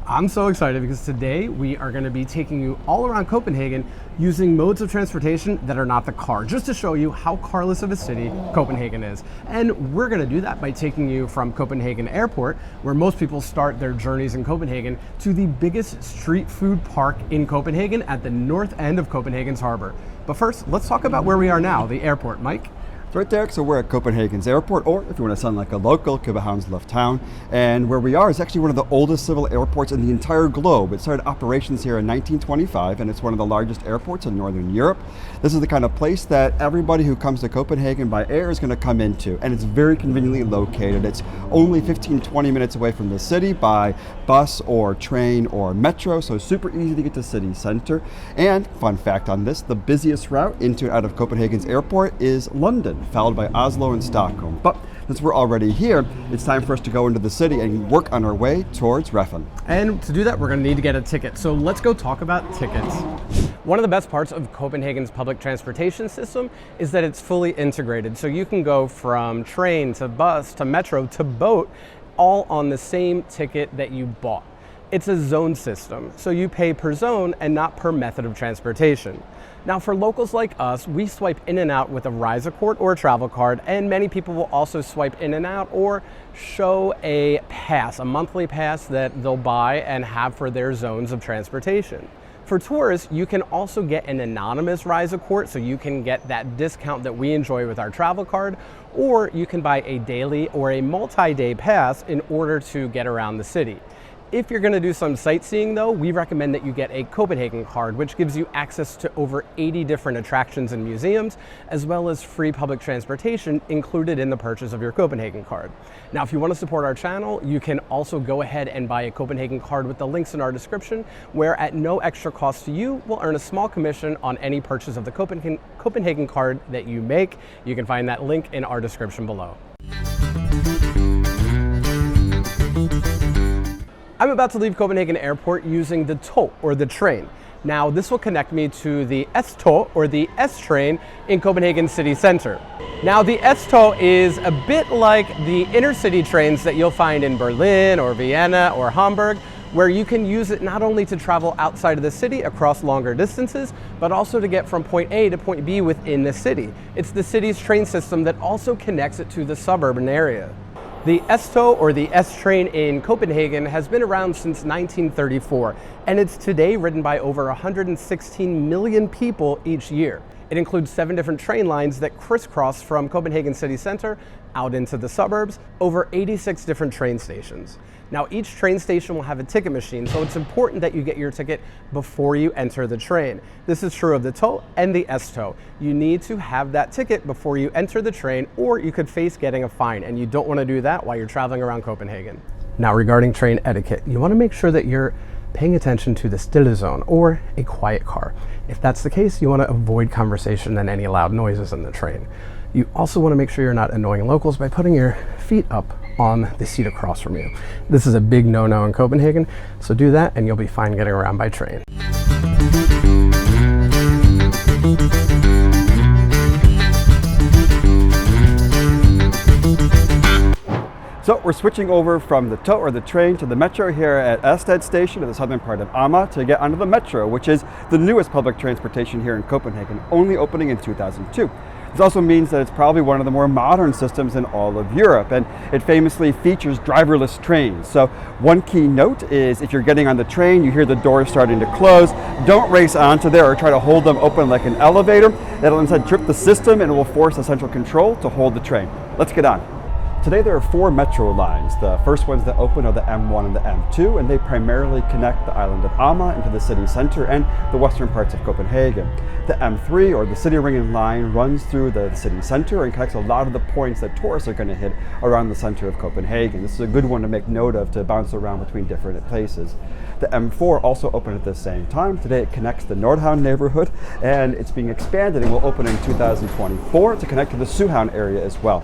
I'm so excited because today we are going to be taking you all around Copenhagen using modes of transportation that are not the car, just to show you how carless of a city Copenhagen is. And we're going to do that by taking you from Copenhagen Airport, where most people start their journeys in Copenhagen, to the biggest street food park in Copenhagen at the north end of Copenhagen's harbor. But first, let's talk about where we are now, the airport. Mike? Right there, so we're at Copenhagen's airport, or if you want to sound like a local, Københavns Lufthavn. And where we are is actually one of the oldest civil airports in the entire globe. It started operations here in 1925, and it's one of the largest airports in Northern Europe. This is the kind of place that everybody who comes to Copenhagen by air is going to come into, and it's very conveniently located. It's only 15-20 minutes away from the city by bus or train or metro, so super easy to get to city center. And fun fact on this, the busiest route into and out of Copenhagen's airport is London, followed by Oslo and Stockholm. But since we're already here, it's time for us to go into the city and work on our way towards Reffen. And to do that, we're going to need to get a ticket. So let's go talk about tickets. One of the best parts of Copenhagen's public transportation system is that it's fully integrated. So you can go from train to bus to metro to boat, all on the same ticket that you bought. It's a zone system, so you pay per zone and not per method of transportation. Now for locals like us, we swipe in and out with a Reisekort or a travel card, and many people will also swipe in and out or show a pass, a monthly pass that they'll buy and have for their zones of transportation. For tourists, you can also get an anonymous Reisekort, so you can get that discount that we enjoy with our travel card, or you can buy a daily or a multi-day pass in order to get around the city. If you're going to do some sightseeing though, we recommend that you get a Copenhagen card, which gives you access to over 80 different attractions and museums, as well as free public transportation included in the purchase of your Copenhagen card. Now, if you want to support our channel, you can also go ahead and buy a Copenhagen card with the links in our description, where at no extra cost to you, we'll earn a small commission on any purchase of the Copenhagen card that you make. You can find that link in our description below. I'm about to leave Copenhagen Airport using the tog, or the train. Now, this will connect me to the S-tog, or the S-train, in Copenhagen city center. Now, the S-tog is a bit like the inner-city trains that you'll find in Berlin or Vienna or Hamburg, where you can use it not only to travel outside of the city across longer distances, but also to get from point A to point B within the city. It's the city's train system that also connects it to the suburban area. The S-tog, or the S-train in Copenhagen, has been around since 1934, and it's today ridden by over 116 million people each year. It includes 7 different train lines that crisscross from Copenhagen city center out into the suburbs, over 86 different train stations. Now, each train station will have a ticket machine, so it's important that you get your ticket before you enter the train. This is true of the tog and the S-tog. You need to have that ticket before you enter the train, or you could face getting a fine, and you don't want to do that while you're traveling around Copenhagen. Now, regarding train etiquette, you want to make sure that you're paying attention to the stille zone, or a quiet car. If that's the case, you want to avoid conversation and any loud noises in the train. You also want to make sure you're not annoying locals by putting your feet up on the seat across from you. This is a big no-no in Copenhagen, so do that and you'll be fine getting around by train. So we're switching over from the tog, or the train, to the metro here at Østed station in the southern part of Amager to get onto the metro, which is the newest public transportation here in Copenhagen, only opening in 2002. This also means that it's probably one of the more modern systems in all of Europe, and it famously features driverless trains. So one key note is, if you're getting on the train, you hear the doors starting to close, don't race onto there or try to hold them open like an elevator. That'll instead trip the system and it will force the central control to hold the train. Let's get on. Today there are 4 metro lines. The first ones that open are the M1 and the M2, and they primarily connect the island of Amager into the city center and the western parts of Copenhagen. The M3, or the city ring line, runs through the city center and connects a lot of the points that tourists are going to hit around the center of Copenhagen. This is a good one to make note of, to bounce around between different places. The M4 also opened at the same time. Today it connects the Nordhavn neighborhood, and it's being expanded and will open in 2024 to connect to the Søhavn area as well.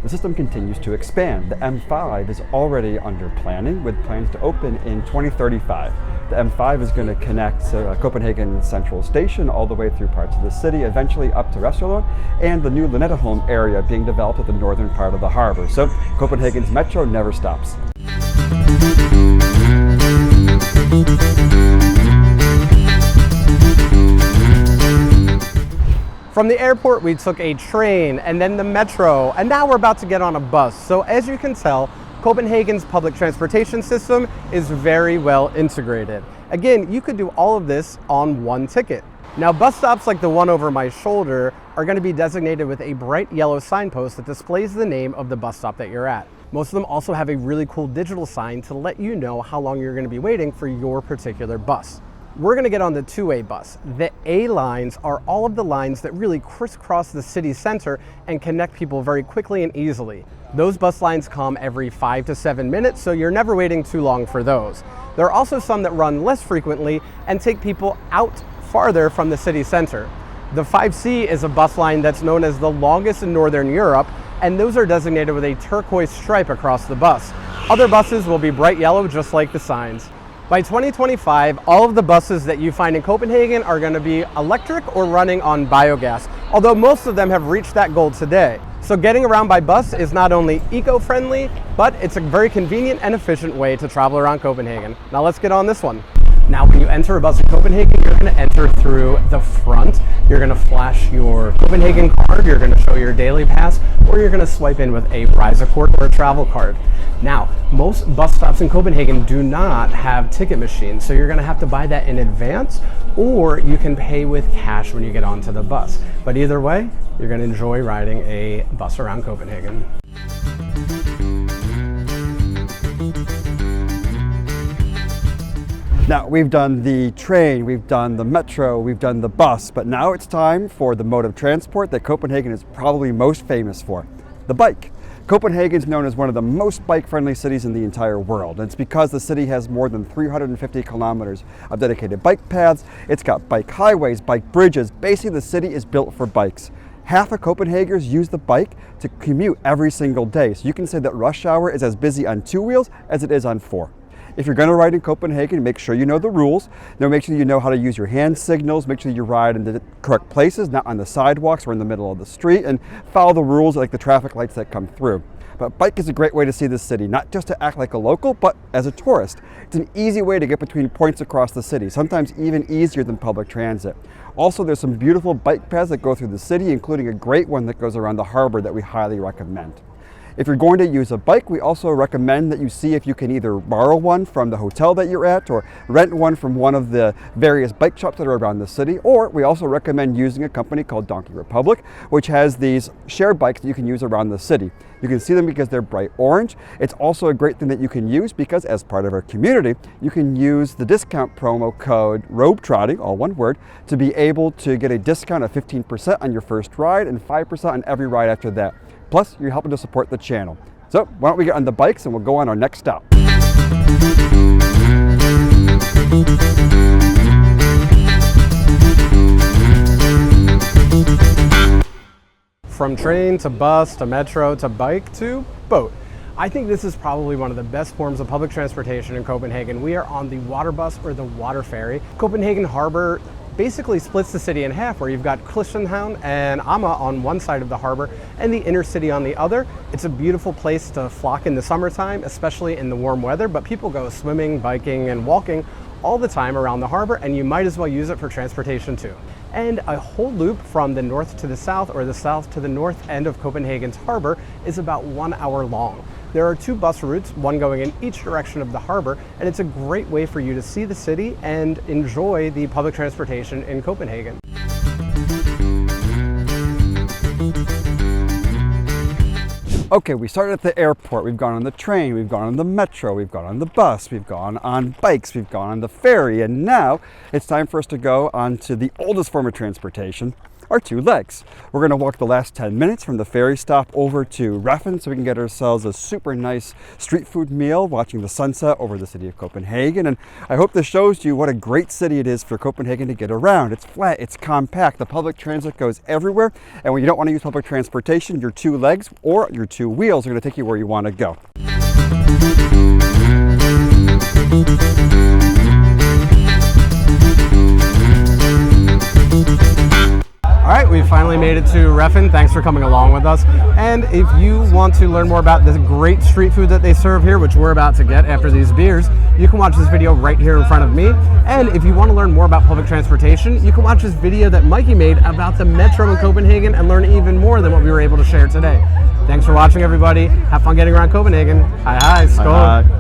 The system continues to expand. The M5 is already under planning, with plans to open in 2035. The M5 is going to connect Copenhagen Central Station all the way through parts of the city, eventually up to Reffen, and the new Lynetteholm area being developed at the northern part of the harbor. So Copenhagen's metro never stops. From the airport, we took a train and then the metro, and now we're about to get on a bus. So as you can tell, Copenhagen's public transportation system is very well integrated. Again, you could do all of this on one ticket. Now, bus stops like the one over my shoulder are going to be designated with a bright yellow signpost that displays the name of the bus stop that you're at. Most of them also have a really cool digital sign to let you know how long you're going to be waiting for your particular bus. We're going to get on the two-way bus. The A lines are all of the lines that really crisscross the city center and connect people very quickly and easily. Those bus lines come every 5 to 7 minutes, so you're never waiting too long for those. There are also some that run less frequently and take people out farther from the city center. The 5C is a bus line that's known as the longest in Northern Europe, and those are designated with a turquoise stripe across the bus. Other buses will be bright yellow, just like the signs. By 2025, all of the buses that you find in Copenhagen are going to be electric or running on biogas, although most of them have reached that goal today. So getting around by bus is not only eco-friendly, but it's a very convenient and efficient way to travel around Copenhagen. Now let's get on this one. Now when you enter a bus in Copenhagen, you're going to enter through the front. You're going to flash your Copenhagen card, you're going to show your daily pass, or you're going to swipe in with a Reisekort or a travel card. Now, most bus stops in Copenhagen do not have ticket machines, so you're going to have to buy that in advance, or you can pay with cash when you get onto the bus. But either way, you're going to enjoy riding a bus around Copenhagen. Now, we've done the train, we've done the metro, we've done the bus, but now it's time for the mode of transport that Copenhagen is probably most famous for, the bike. Copenhagen is known as one of the most bike-friendly cities in the entire world. And it's because the city has more than 350 kilometers of dedicated bike paths. It's got bike highways, bike bridges. Basically, the city is built for bikes. Half of Copenhageners use the bike to commute every single day. So you can say that rush hour is as busy on 2 wheels as it is on 4. If you're going to ride in Copenhagen, make sure you know the rules. Now make sure you know how to use your hand signals. Make sure you ride in the correct places, not on the sidewalks or in the middle of the street, and follow the rules like the traffic lights that come through. But bike is a great way to see the city, not just to act like a local, but as a tourist. It's an easy way to get between points across the city, sometimes even easier than public transit. Also, there's some beautiful bike paths that go through the city, including a great one that goes around the harbor that we highly recommend. If you're going to use a bike, we also recommend that you see if you can either borrow one from the hotel that you're at or rent one from one of the various bike shops that are around the city, or we also recommend using a company called Donkey Republic, which has these share bikes that you can use around the city. You can see them because they're bright orange. It's also a great thing that you can use because as part of our community, you can use the discount promo code ROBETROTTING, all one word, to be able to get a discount of 15% on your first ride and 5% on every ride after that. Plus, you're helping to support the channel. So why don't we get on the bikes and we'll go on our next stop. From train to bus to metro to bike to boat. I think this is probably one of the best forms of public transportation in Copenhagen. We are on the waterbus or the water ferry. Copenhagen Harbor basically splits the city in half, where you've got Copenhagen and Amager on one side of the harbor and the inner city on the other. It's a beautiful place to flock in the summertime, especially in the warm weather, but people go swimming, biking, and walking all the time around the harbor, and you might as well use it for transportation too. And a whole loop from the north to the south or the south to the north end of Copenhagen's harbor is about 1 hour long. There are 2 bus routes, one going in each direction of the harbor, and it's a great way for you to see the city and enjoy the public transportation in Copenhagen. Okay, we started at the airport, we've gone on the train, we've gone on the metro, we've gone on the bus, we've gone on bikes, we've gone on the ferry, and now it's time for us to go on to the oldest form of transportation, our 2 legs. We're going to walk the last 10 minutes from the ferry stop over to Reffen so we can get ourselves a super nice street food meal watching the sunset over the city of Copenhagen. And I hope this shows you what a great city it is for Copenhagen to get around. It's flat, it's compact, the public transit goes everywhere, and when you don't want to use public transportation, your 2 legs or your 2 wheels are going to take you where you want to go. All right, it. We finally made it to Reffen. Thanks for coming along with us. And if you want to learn more about the great street food that they serve here, which we're about to get after these beers, you can watch this video right here in front of me. And if you want to learn more about public transportation, you can watch this video that Mikey made about the metro in Copenhagen and learn even more than what we were able to share today. Thanks for watching, everybody. Have fun getting around Copenhagen. Hi, skål.